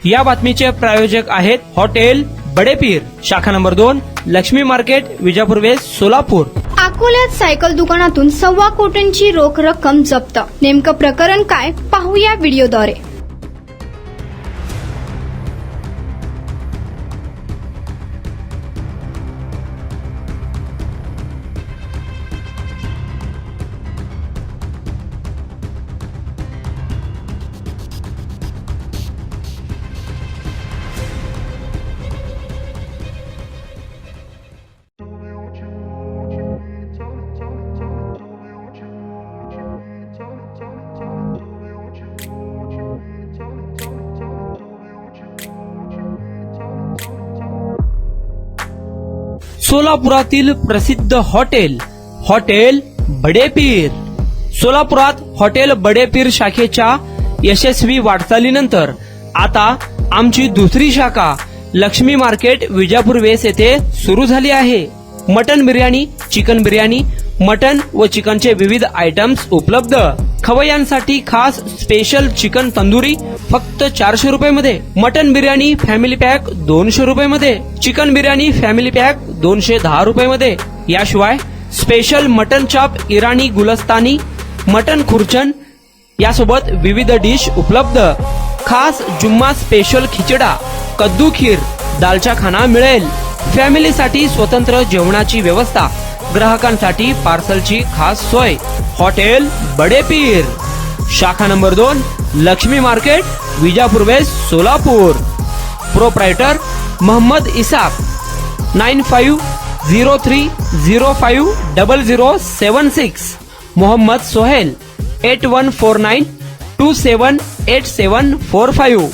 या बातमीचे प्रायोजक आहेत हॉटेल बडेपीर, शाखा number 2, Laxmi market, Vijapur west, Solapur. अकोल्यात सायकल दुकानातून 1.25 कोटींची रोख रक्कम जप्त. नेमकं प्रकरण काय पाहूया व्हिडिओद्वारे. सोलापुरातील प्रसिद्ध हॉटेल बडेपीर. सोलापुरात हॉटेल बडेपीर शाखेच्या यशस्वी वाटचालीनंतर आता आमची दुसरी शाखा लक्ष्मी मार्केट, विजापूर वेस्ट येथे सुरू झाली आहे. Mutton biryani, chicken biryani, mutton व चिकनचे विविध आयटम्स उपलब्ध. खवय्यांसाठी खास स्पेशल चिकन तंदुरी फक्त 400 रुपये मध्ये. मटन बिर्याणी फॅमिली पॅक 200 रुपये मध्ये. चिकन बिर्याणी फॅमिली पॅक 210 रुपये मध्ये. याशिवाय स्पेशल मटन चाप, इराणी गुलस्तानी, मटन खुर्चन यासोबत विविध डिश उपलब्ध. खास जुम्मा स्पेशल खिचडा, कद्दू खीर, दालचा खाना मिळेल. फॅमिलीसाठी स्वतंत्र जेवणाची व्यवस्था, ग्राहकांसाठी पार्सलची खास सोय. हॉटेल बडेपीर, शाखा number 2, Laxmi market, Vijapur west, Solapur. Proprietor Mohammad Ishaq. 9503050076. Mohammad Sohail. 8149278745.